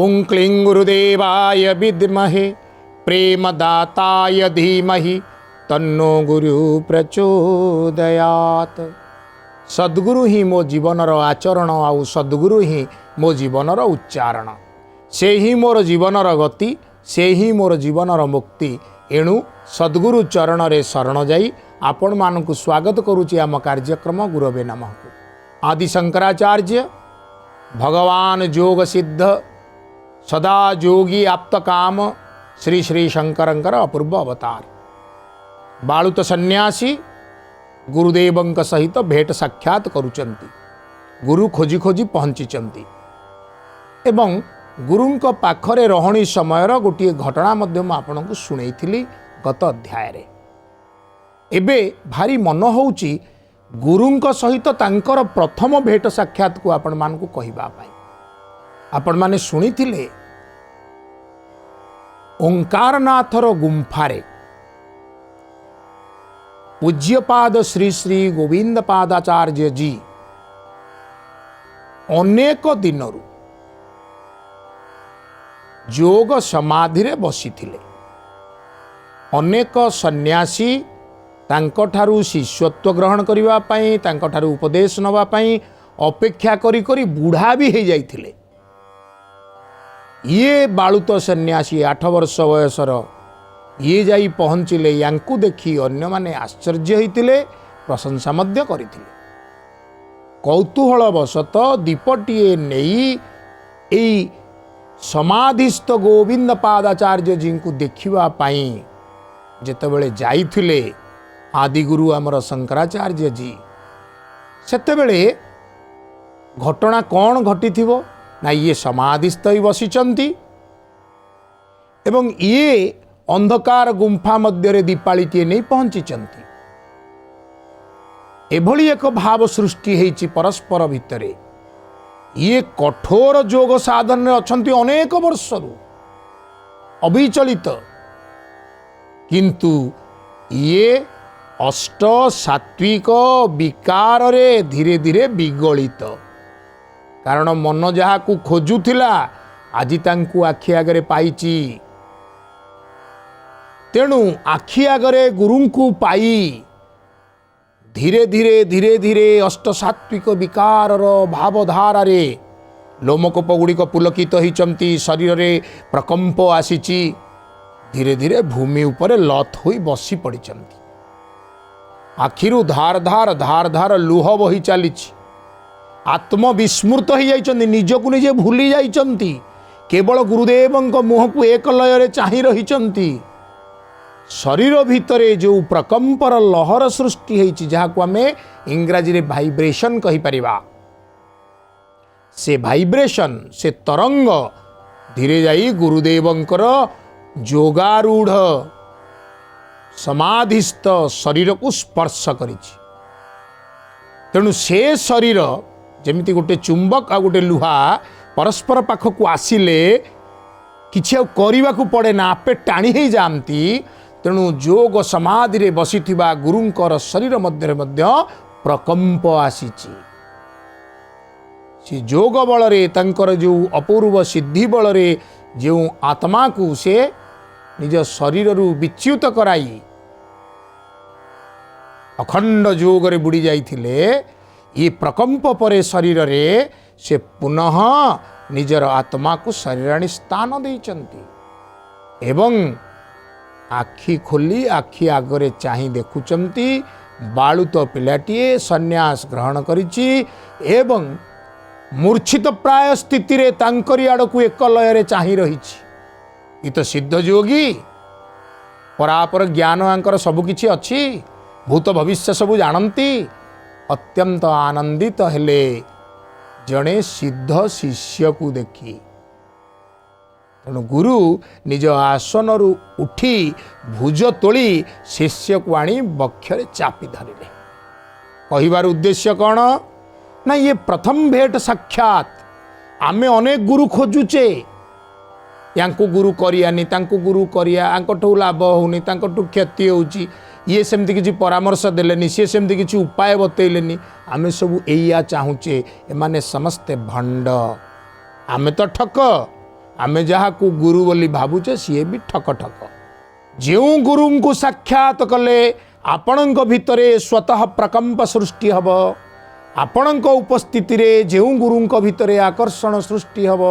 ओं क्लीं गुरुदेवाय विद्महे प्रेमदाताय धीमहि तन्नो गुरु प्रचोदयात। सद्गुरु ही मो जीवनर आचरण आउ सद्गुरु ही मो जीवनर उच्चारण, से ही मोर जीवनर गति, से ही मोर जीवनर मुक्ति। एणु सद्गुरु चरण रे शरण जाई आपण मानकु स्वागत करुछि आम कार्यक्रम गुरवे नमः को। आदि शंकराचार्य भगवान योग सिद्ध सदा योगी आप्त काम श्री श्री शंकरंकर अपूर्व अवतार बालुत सन्यासी गुरुदेवंक सहित भेट साक्षात करुचंती। गुरु खोजी खोजी पहुँचीचंती एवं गुरुंक पाखरे रहणी समयर गोटे घटना मध्य आपनको शुणैथिली गत अध्याय रे। एबे भारी मन होउची गुरुंक सहित तांकर प्रथम भेट साक्षात को आपण मानकु कहिबा पाई। आपण माने शुणिथिले ओंकारनाथर गुंफारे पूज्यपाद श्री श्री गोविंद पादाचार्य जी अनेक दिनरु योग समाधि रे बसिथिले। अनेक सन्यासी तांकठारु शिष्यत्व ग्रहण करिवा पई, तांकठारु उपदेश नवा पई अपेक्षा करी करी बुढ़ा भी हो जाइथिले। ये बालुत सन्यासी 8 वर्ष वयसर ये जाई पहुँचिले। यांकु देखी अन्य माने आश्चर्य होइतिले, प्रशंसा मध्य करिथिले। कौतूहलवशत दीपटीए नेई एई समाधिस्थ गोविंद पादाचार्य जी को देखिवा पाई जेतेबेले जाइथिले आदिगुरु आमर शंकराचार्य जी, सेतेबेले घटना कौन घटिथिबो ना ये समाधिस्थ ही बसिचंती एवं ये अंधकार गुंफा मध्य दीपाळीटीए नहीं पहुंचीचंती। एभली एक भाव सृष्टि हेइची परस्पर भितरे। ये कठोर योग साधन रे अछंती अनेक वर्षरु अविचलित, किंतु ये अष्ट सात्विक विकार रे धीरे धीरे विगलित। कारण मन जहा को खोजुथिला आज तांकु आखि आगरे पाइची। तेणु आखि आगरे गुरुंकु पाई धीरे धीरे धीरे धीरे अष्ट सात्विक विकार भावधारा रे लोमकूप गुड़िक पुलकित होइचंती। शरीर रे प्रकंप आसीची। धीरे धीरे भूमि उपरे लथ होई बसी पड़िचंती। आखिरु धार धार धार धार लुह बही चलीछि। आत्मविस्मृत हो जाइचंती, निजकु निजे भूली जाइचंती। केवल गुरुदेवंक मुह को एक लय रे चाहि रहिचंती। शरीर भितरे जो प्रकंपर लहर सृष्टि होइछि, जहाको आमे इंग्राजी रे वाइब्रेशन कहि परिबा, से वाइब्रेशन से तरंग धीरे जाई गुरुदेवंकर जोगारूढ़ समाधिस्थ शरीर को स्पर्श करिछि। तेणु से शरीर जेमिति गोटे चुंबक आ गोटे लुहा परस्पर पाखक आसिले किछि करने को पड़े ना, आपे टाणी ही जाती। तेणु योग समाधि रे बसिथिबा गुरुंकर शरीर मध्य मध्य प्रकंप आसीची। से योग बल रे तंकर जो अपूर्व सिद्धि बल रे जो आत्मा को से निज शरीर रु विच्युत कराई अखंड योग रे बुड़ी जाइथिले। ये प्रकंप परे शरीर रे से पुनः निजर आत्मा को शरीराणी स्थान देइचंती एवं आखि खोली आखि आगरे चाहि देखुचंती। बालुत पिलाटीए सन्यास ग्रहण करिछि एवं मूर्छित प्राय स्थिति रे तांकरी आड़कू एक लय रे चाहि रहिछि। ये तो सिद्ध योगी, परापर ज्ञान आंकर सबु किछि अछि, भूत भविष्य सबु जानती। अत्यंत आनंदित हेले जड़े सिद्ध शिष्य को देखी। तेणु गुरु निज आसन रु उठी भुज तोली शिष्य को आनी बक्षरे चापी धरिले। कहिबार उद्देश्य कौन ना, ये प्रथम भेट साक्षात। आमे अनेक गुरु खोजुचे, यांकु गुरु करियानी, तांकु गुरु करिया, आंकठु लाभ होउनी, तांकठु क्षति होउची। ये सेमती किसी परामर्श देलेनी, सी सेमती किसी उपाय बतैलेनी। आमे सब एया चाहूचे एमाने समस्ते भंड, आमे तो ठक, आमे जहाँ को गुरु बोली भावुचे सी भी ठक ठक। जो गुरु को साक्षात कले आपणक भितरे स्वतः प्रकंप सृष्टि हब। आपणक उपस्थिति रे जो गुरु भितरे आकर्षण सृष्टि हब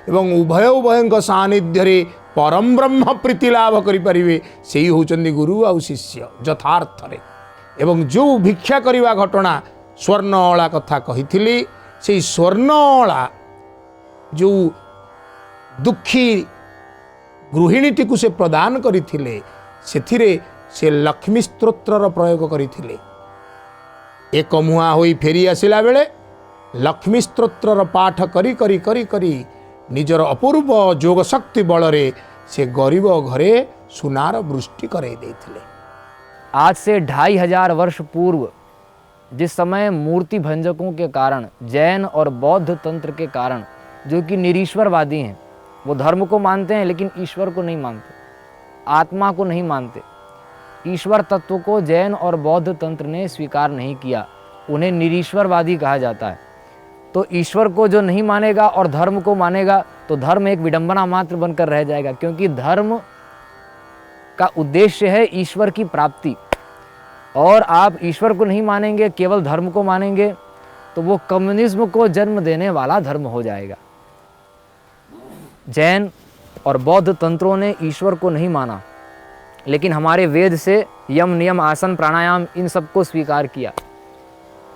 एवं उभय उभय सानिध्य रे परम ब्रह्म प्रीति लाभ करें से होचंदी गुरु आ शिष्य यथार्थ रे। एवं जो भिक्षा करवा घटना स्वर्णअला कथा कही से स्वर्णअला जो दुखी गृहिणीटी को से प्रदान करथिले सेथिरे से लक्ष्मी स्तोत्रर प्रयोग करथिले। एक मुहा होई फेरी आसिला बेले लक्ष्मी स्तोत्रर पाठ करी करी करी करी निजर अपूर्व जोग शक्ति बलरे से गरीब घरे सुनार वृष्टि करे देथिले। आज से 2500 वर्ष पूर्व जिस समय मूर्ति भंजकों के कारण, जैन और बौद्ध तंत्र के कारण, जो कि निरीश्वरवादी हैं, वो धर्म को मानते हैं लेकिन ईश्वर को नहीं मानते, आत्मा को नहीं मानते, ईश्वर तत्व को जैन और बौद्ध तंत्र ने स्वीकार नहीं किया, उन्हें निरीश्वरवादी कहा जाता है। तो ईश्वर को जो नहीं मानेगा और धर्म को मानेगा तो धर्म एक विडंबना मात्र बनकर रह जाएगा, क्योंकि धर्म का उद्देश्य है ईश्वर की प्राप्ति। और आप ईश्वर को नहीं मानेंगे, केवल धर्म को मानेंगे, तो वो कम्युनिज्म को जन्म देने वाला धर्म हो जाएगा। जैन और बौद्ध तंत्रों ने ईश्वर को नहीं माना, लेकिन हमारे वेद से यम नियम आसन प्राणायाम इन सबको स्वीकार किया।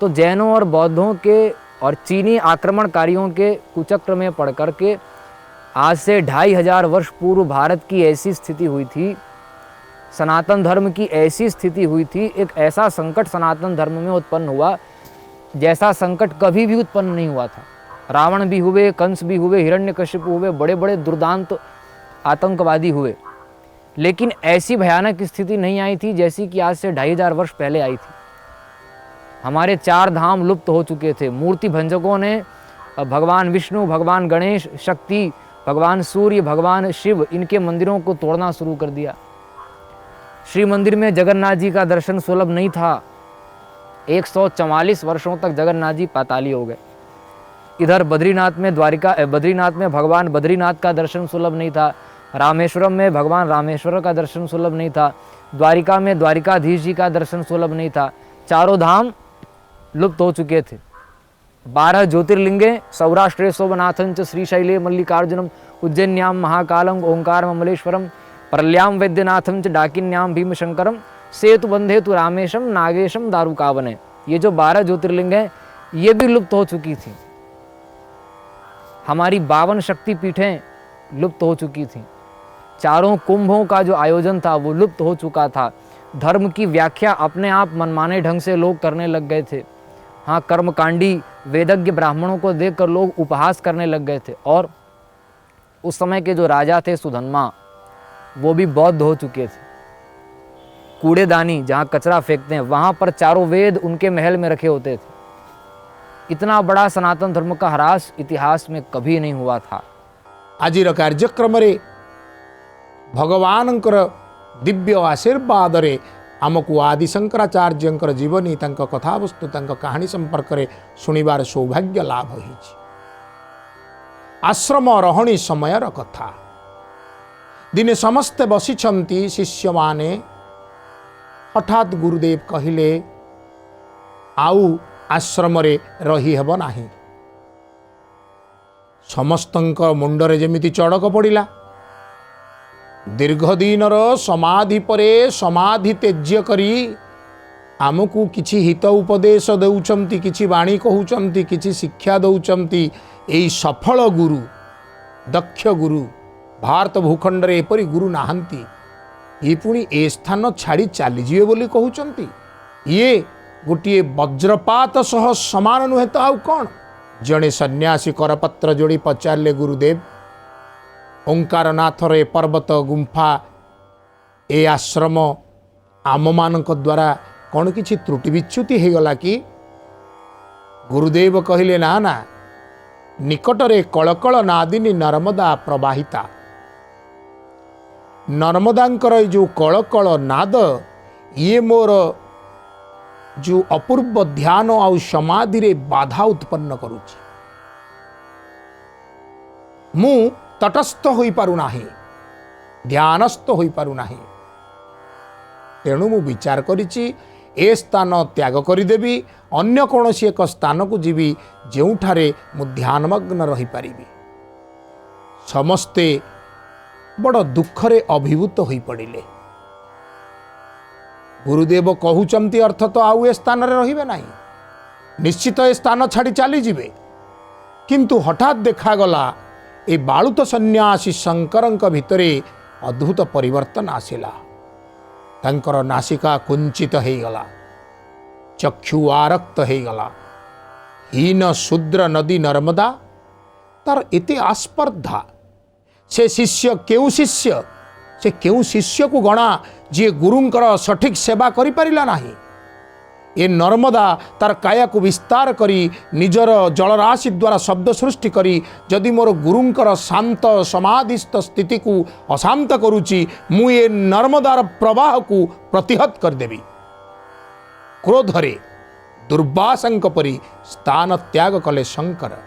तो जैनों और बौद्धों के और चीनी आक्रमणकारियों के कुचक्र में पड़ कर के आज से 2500 वर्ष पूर्व भारत की ऐसी स्थिति हुई थी, सनातन धर्म की ऐसी स्थिति हुई थी, एक ऐसा संकट सनातन धर्म में उत्पन्न हुआ जैसा संकट कभी भी उत्पन्न नहीं हुआ था। रावण भी हुए, कंस भी हुए, हिरण्यकशिपु हुए, बड़े बड़े दुर्दांत आतंकवादी हुए, लेकिन ऐसी भयानक स्थिति नहीं आई थी जैसी कि आज से 2500 वर्ष पहले आई थी। हमारे 4 धाम लुप्त हो चुके थे। मूर्ति भंजकों ने भगवान विष्णु, भगवान गणेश, शक्ति, भगवान सूर्य, भगवान शिव, इनके मंदिरों को तोड़ना शुरू कर दिया। श्री मंदिर में जगन्नाथ जी का दर्शन सुलभ नहीं था। 144 वर्षों तक जगन्नाथ जी पाताली हो गए। इधर बद्रीनाथ में भगवान बद्रीनाथ का दर्शन सुलभ नहीं था। रामेश्वरम में भगवान रामेश्वर का दर्शन सुलभ नहीं था। द्वारिका में द्वारिकाधीश जी का दर्शन सुलभ नहीं था। चारों धाम लुप्त हो चुके थे। 12 ज्योतिर्लिंगे सौराष्ट्रे सोमनाथंच श्रीशैले मल्लिकार्जुनम उज्जैन्याम महाकालम ओंकार ममलेश्वरम परल्याम वैद्यनाथम च डाकिन्याम भीमशंकरम सेतु बंधे तु रामेशम नागेशम दारुकावने। ये जो 12 ज्योतिर्लिंग हैं ये भी लुप्त हो चुकी थी। हमारी 52 शक्तिपीठें लुप्त हो चुकी थी। चारों कुंभों का जो आयोजन था वो लुप्त हो चुका था। धर्म की व्याख्या अपने आप मनमाने ढंग से लोग करने लग गए थे। हाँ, कर्मकांडी वेदज्ञ ब्राह्मणों को देखकर लोग उपहास करने लग गए थे। और उस समय के जो राजा थे सुधन्मा, वो भी बौद्ध हो चुके थे। कूड़ेदानी जहाँ कचरा फेंकते हैं वहाँ पर चारों वेद उनके महल में रखे होते थे। इतना बड़ा सनातन धर्म का ह्रास इतिहास में कभी नहीं हुआ था। आजिर कार्यक्रम रे भगवानंकर दिव्य आशीर्वाद रे आमको आदि शंकराचार्यंकर जीवनी तांक कथावस्तु तांक कहानी संपर्क रे सुनिबार सौभाग्य लाभ होइछि। आश्रम रहणी समयर कथा। दिने समस्ते बसिछंती शिष्य माने। हठात गुरुदेव कहिले आउ आश्रम रे रही हेब नाही। समस्तंक मुंडरे जेमिति चड़क पड़िला। दीर्घ दिनर समाधि परे समाधि त्यज्य करी आमको किछि हित उपदेश दउचंती, किछि वाणी कहउचंती, किछि शिक्षा दउचंती। एई सफल गुरु, दक्ष गुरु भारत भूखंड रे एपरि गुरु नाहंती। ये पुणी ए स्थान छाड़ी चली जीवे बोली कहउचंती। ये गोटे वज्रपात सह समान नुहे तो आउ कौन। जड़े सन्यासी करपत्र जोड़ी पचारे गुरुदेव, ओंकारनाथ रे पर्वत गुंफा ए आश्रम आम मान द्वारा कौन किसी त्रुटि विच्युति हो गला कि? गुरुदेव कहले ना ना, निकटरे कलकल नादिनी नर्मदा प्रवाहिता। नर्मदांकर जो कलकल नाद ये मोर जो अपूर्व ध्यान आउ समाधि रे बाधा उत्पन्न करुछि। मु तटस्थ होई पारु नाही, ध्यानस्थ होई पारु नाही। तेणु मु विचार करिछि ए स्थान त्याग करदेवी, अन्य कौनसी एक स्थान को जीवी जोठारे मु ध्यानमग्न रही पारिबी। समस्ते बड़ दुखरे अभिभूत होई पड़िले। गुरुदेव कहउचंती अर्थ तो आउ ए स्थान रे रहिबे नाही, निश्चित ए स्थान छाड़ी चली जिबे। किंतु हठात देखागला ए बालुत सन्यासी शंकरंक भितरे अद्भुत परिवर्तन आसिला। तांकर नासिका कुंचित हेगला, चक्षु आरक्त हेगला। हीन शूद्र नदी नर्मदा तार एते आस्पर्धा। से शिष्य केउ शिष्य, से केउ शिष्य को गणा जे गुरुंकर सठिक सेवा करि परिला नाही। ए नर्मदा तार काया को विस्तार करी निजर जलराशि द्वारा शब्द सृष्टि करी जदि मोर गुरुंकर शांत समाधिस्थ स्थिति को अशांत करुची, मु ए नर्मदार प्रवाह को प्रतिहत कर देवी। क्रोधरे दुर्वासंक परी स्थान त्याग कले शंकर।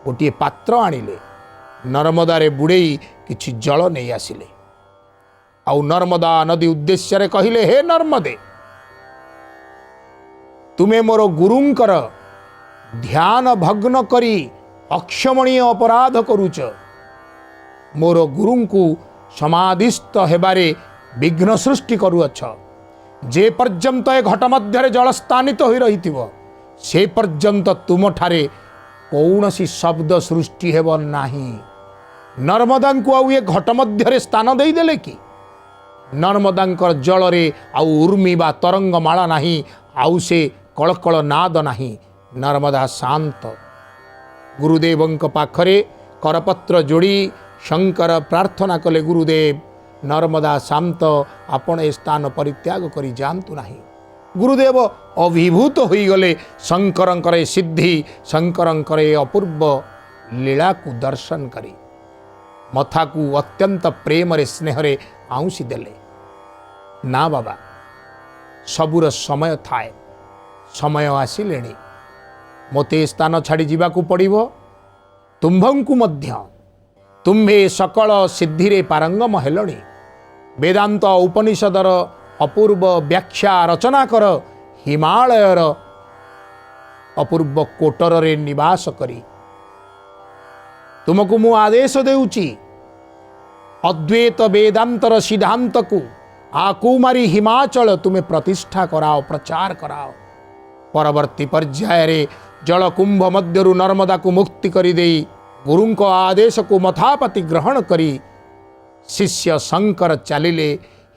गोटे पात्र आनिले, नर्मदारे बुड़ेई किछि जल नहीं आसिले। आउ नर्मदा नदी उद्देश्य रे कहिले, हे नर्मदे, तुमे मोर गुरुंकर ध्यान भग्न करी अक्षमणीय अपराध करुच। मोर गुरुंकु समाधिस्थ हेबारे विघ्न सृष्टि करुअछ। जे पर्यंत ए घट मध्य जल स्थानित हो रही से पर्यंत तुम ठारे कौनसी शब्द सृष्टि हेब नाही। नर्मदा को आउ ए घट मध्य स्थान दे देले कि? नर्मदांकर जल रे आउ उर्मी बा तरंग माला नाही, आउ से कलकल नाद नाही। नर्मदा शांत। गुरुदेवंक पाखरे करपत्र जोड़ी शंकर प्रार्थना कले, गुरुदेव नर्मदा शांत, आपण ए स्थान परित्याग करी जानतु नाही। गुरुदेव अभिभूत होई गले शंकरंकर सिद्धि, शंकरंकर अपूर्व लीला को दर्शन करी मथा को अत्यंत प्रेम रे स्नेह रे आउसी देले। ना बाबा, सबुर समय थाए, समय आसिलेणी, मोते स्थान छाड़ी जीवाकू पड़िबो। तुम्भंकु मध्य तुम्भे सकल सिद्धिरे पारंगम हेलणी। वेदांत उपनिषदर अपूर्व व्याख्या रचना कर, हिमालयर अपूर्व कोटर रे निवास करी तुमको मु आदेश देउची, अद्वैत वेदांतर सिद्धांत को आकुमारी हिमाचल तुम्हें प्रतिष्ठा कराओ, प्रचार कराओ। परवर्ती पर्याय रे जल कुंभ मध्यरु नर्मदा को मुक्ति करी देई गुरुं को आदेश को मथापति ग्रहण करी शिष्य शंकर चलिले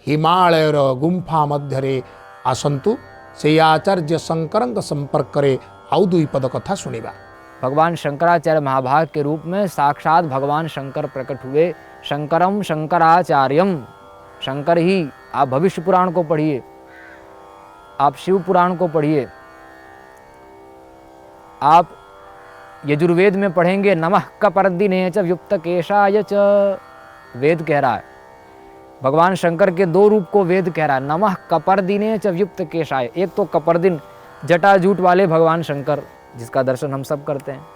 हिमालयर गुंफा मध्यरे। आसंतु से आचार्य शंकर संपर्क रे आउ दुई पद कथा सुनिबा। भगवान शंकराचार्य महाभाग के रूप में साक्षात भगवान शंकर प्रकट हुए। शंकरम शंकराचार्यम, शंकर ही। आप भविष्य पुराण को पढ़िए, आप शिव पुराण को पढ़िए, आप यजुर्वेद में पढ़ेंगे नमः कपर्दिने च व्युक्त केशाय च। वेद कह रहा है, भगवान शंकर के दो रूप को वेद कह रहा है, नमः कपर्दिने च व्युक्त केशाय। एक तो कपर्दिन जटा जूट वाले भगवान शंकर जिसका दर्शन हम सब करते हैं,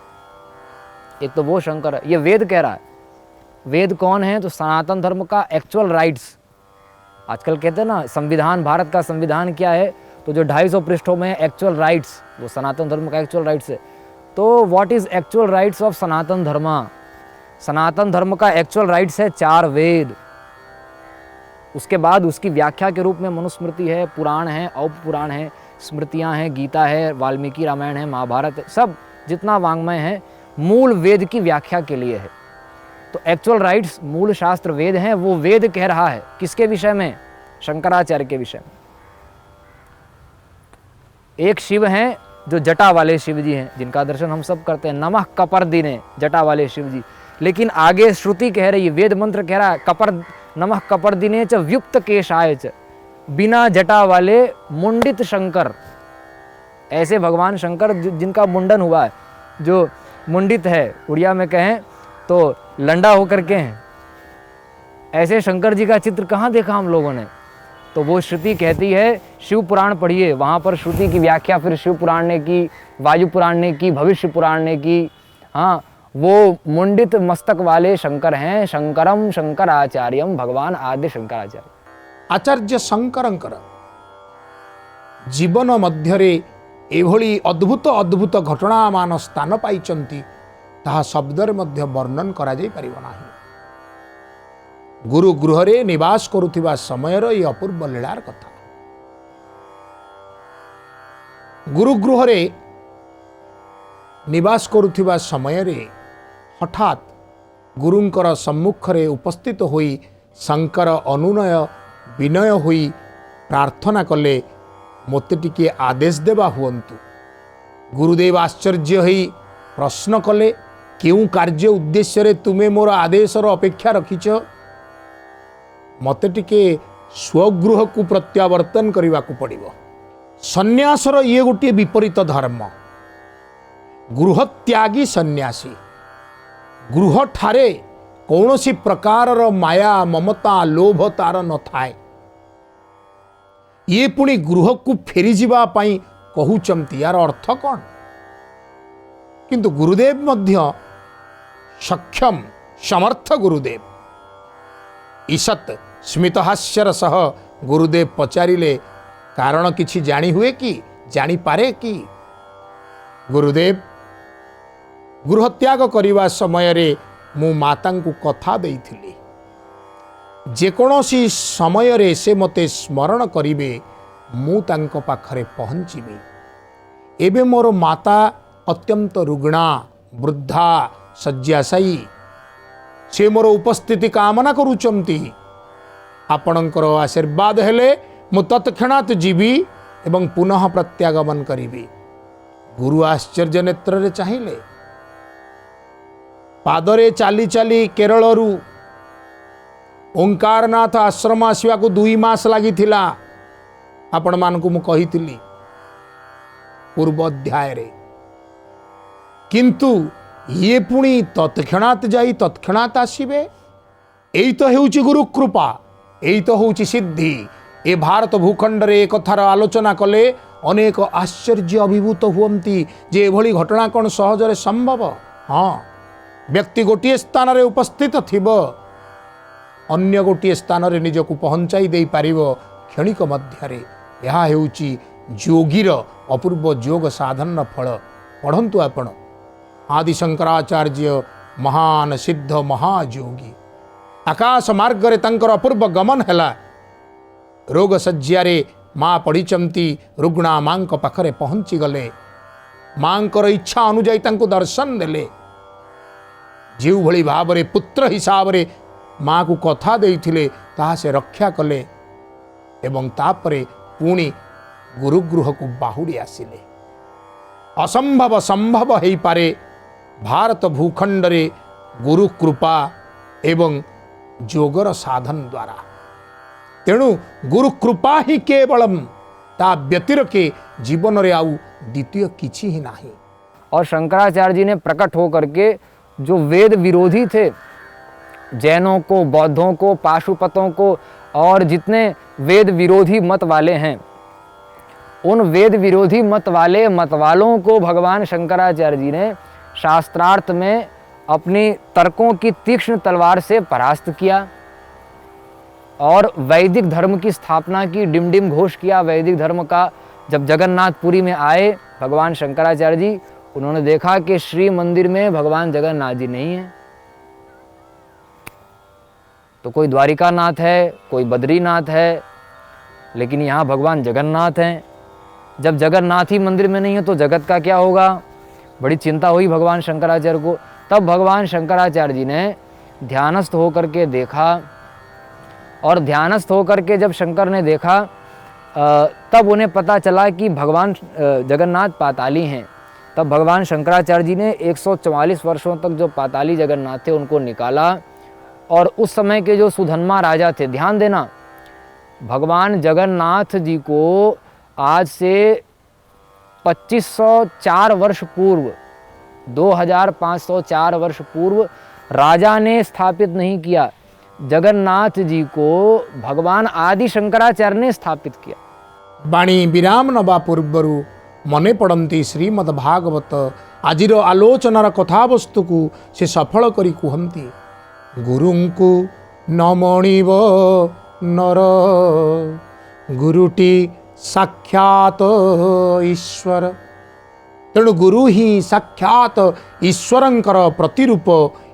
एक तो वो शंकर है, ये वेद कह रहा है। वेद कौन है? तो सनातन धर्म का एक्चुअल राइट्स। आजकल कहते हैं ना संविधान, भारत का संविधान क्या है? तो जो 250 पृष्ठों में एक्चुअल राइट्स, वो सनातन धर्म का एक्चुअल राइट्स है। तो what is actual rights of Sanatan Dharma? Sanatan धर्म का एक्चुअल राइट्स है 4 वेद। उसके बाद उसकी व्याख्या के रूप में मनुस्मृति है, पुराण है, औप पुराण है, स्मृतियां हैं, गीता है, वाल्मीकि रामायण है, महाभारत है, सब जितना वांग्मय है मूल वेद की व्याख्या के लिए है। तो एक्चुअल राइट्स मूल शास्त्र वेद हैं। वो वेद कह रहा है किसके विषय में? शंकराचार्य के विषय में। एक शिव हैं जो जटा वाले शिव जी हैं, जिनका दर्शन हम सब करते हैं, नमः कपर्दिने, जटा वाले शिव जी। लेकिन आगे श्रुति कह रही है, वेद मंत्र कह रहा है नमः कपर्दिने च व्युक्त केशाय च, बिना जटा वाले मुंडित शंकर। ऐसे भगवान शंकर जिनका मुंडन हुआ है, जो मुंडित है, उड़िया में कहें तो लंडा होकर के हैं, ऐसे शंकर जी का चित्र कहाँ देखा हम लोगों ने? तो वो श्रुति कहती है, शिव पुराण पढ़िए, वहाँ पर श्रुति की व्याख्या फिर शिव पुराण ने की, वायु पुराण ने की, भविष्य पुराण ने की। हाँ, वो मुंडित मस्तक वाले शंकर हैं। शंकरम शंकराचार्यम, भगवान आद्य शंकराचार्य। आचार्य शंकरंकर जीवन मध्यरे एभली अद्भुत अद्भुत घटना मान स्थान पाइचंती, ताहा शब्दरे मध्य वर्णन करा जाई परिबो नाही। गुरु गृहरे निवास करुथिबा समयर ये अपूर्व लीलार कथा। गुरु गृहरे निवास करुथिबा समयरे हठात गुरुंकर सम्मुखरे उपस्थित होई शंकर अनुनय विनय होई प्रार्थना कले, मोते टिके आदेश देवा हुअन्तु। गुरुदेव आश्चर्य होई प्रश्न कले, केउ कार्य उद्देश्य रे तुमे मोर आदेशर अपेक्षा रखिछ? मते टिके स्वगृह को प्रत्यावर्तन करने को पड़िबो। सन्यासर ये गोटे विपरीत धर्म। गृह त्यागी सन्यासी गृह ठारे कौनसी प्रकार माया ममता लोभ तार न थाए। ये पुणी गृह को फेरी जीवा पाई कहउचंती, यार अर्थ कौन? किंतु गुरुदेव मध्य सक्षम समर्थ गुरुदेव। ईसत स्मितहास्यर सह गुरुदेव पचारिले, कारण किछि जानी हुए कि जानी पारे कि? गुरुदेव, गृह त्याग करिवा समय रे मु माता को कथा देइथिली, जेकोसी समय रे से मते स्मरण करिवे मु तांको पाखरे पहुँचीबी। एबे मोर माता अत्यंत रुग्णा वृद्धा शय्याशायी, से मोर उपस्थिति कामना करुचंती। आपणकर आशीर्वाद हेले मु तत्क्षणात जीवी एवं पुनः प्रत्यागमन करिबी। गुरु आश्चर्य नेत्र रे चाहिए। पादरे चाली चाली केरलरू ओंकारनाथ आश्रम आसवा को 2 मास लगी थिला। आपण मानकु मु कहिथिली पूर्व अध्याय रे, किंतु ये पुणी तत्क्षणात जाई तत्क्षणात आसीबे। एई तो हेउची गुरु कृपा, एई तो होउची सिद्धि। ए भारत भूखंड रे एक कथार आलोचना कले अनेक आश्चर्य अभिभूत हुअंती जे एभली घटना कौन सहजरे संभव। हाँ, व्यक्ति गोटे स्थान रे उपस्थित थिब, अन्य गोटे स्थान रे निजको पहुंचाई दे पारिबो क्षणिक मध्यरे। यह हेउची योगीर अपूर्व योग साधन फल। पढ़ंतु आपण आदि शंकराचार्य महान सिद्ध महायोगी। आकाश मार्ग रे तांकर अपूर्व गमन हैला। रोग सज्जारे माँ पढ़ीचंती, रुग्णा माँ पाखरे पहुँची गले। माँ इच्छा अनुजाई तांको दर्शन देले। जो भली भाव रे पुत्र हिसाब रे माँ को कथा देइथिले ताहा से रक्षा कले एवं तापरे पुणी गुरुगृह को बाहुड़ी आसिले। असंभव संभव हेई पारे भारत भूखंड रे गुरु कृपा एवं जोगर साधन द्वारा। तेणु गुरु कृपा ही केवलम, ता व्यतिरके जीवन रे आउ द्वितीय किछि ही नाही। और शंकराचार्य जी ने प्रकट होकर के जो वेद विरोधी थे, जैनों को, बौद्धों को, पाशुपतों को और जितने वेद विरोधी मत वाले हैं, उन वेद विरोधी मत वालों को भगवान शंकराचार्य जी ने शास्त्रार्थ में अपनी तर्कों की तीक्ष्ण तलवार से परास्त किया और वैदिक धर्म की स्थापना की, डिमडिम घोष किया वैदिक धर्म का। जब जगन्नाथपुरी में आए भगवान शंकराचार्य जी, उन्होंने देखा कि श्री मंदिर में भगवान जगन्नाथ जी नहीं है, तो कोई द्वारिका नाथ है, कोई बद्रीनाथ है, लेकिन यहाँ भगवान जगन्नाथ हैं। जब जगन्नाथ ही मंदिर में नहीं है तो जगत का क्या होगा? बड़ी चिंता हुई भगवान शंकराचार्य को। तब भगवान शंकराचार्य जी ने ध्यानस्थ होकर के देखा, और ध्यानस्थ होकर के जब शंकर ने देखा तब उन्हें पता चला कि भगवान जगन्नाथ पाताली हैं। तब भगवान शंकराचार्य जी ने 144 वर्षों तक जो पाताली जगन्नाथ थे उनको निकाला, और उस समय के जो सुधन्मा राजा थे, ध्यान देना, भगवान जगन्नाथ जी को आज से 2504 वर्ष पूर्व, 2504 वर्ष पूर्व राजा ने स्थापित नहीं किया, जगन्नाथ जी को भगवान आदि शंकराचार्य ने स्थापित किया। बाणी विराम नवा पूर्वरु मने पड़ती श्रीमद्भागवत आजिर आलोचनार कथावस्तु को से सफल करी कहती गुरुंकु न मणिव नर गुरुटी साक्षात ईश्वर। तेणु गुरु ही साक्षात ईश्वरंकर प्रतिरूप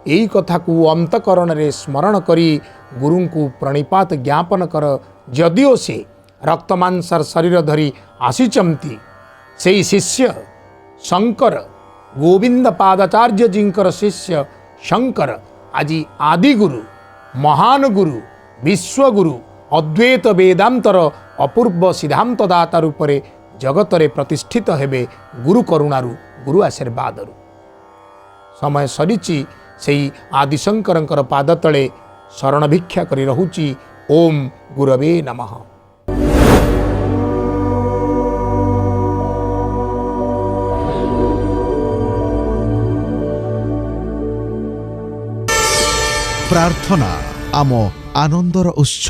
यही कथा को अंतकरण रे स्मरण करी गुरु को प्रणिपात ज्ञापन कर। जदिओ से रक्तमांसर शरीर धरी आसीचंती से शिष्य शंकर गोविंद पादाचार्य जींकर शिष्य शंकर आज आदि गुरु महान गुरु विश्वगुरु अद्वैत वेदांतर अपूर्व सिद्धांत दाता रूप में जगत रे प्रतिष्ठित हेबे गुरु करुणारु गुरु आशीर्वादरु। समय सरीची सेई आदिशंकरंकर पाद तले शरण भिक्षा करी रहुची। ओम गुरवे नमः। प्रार्थना आम आनंदर उत्स।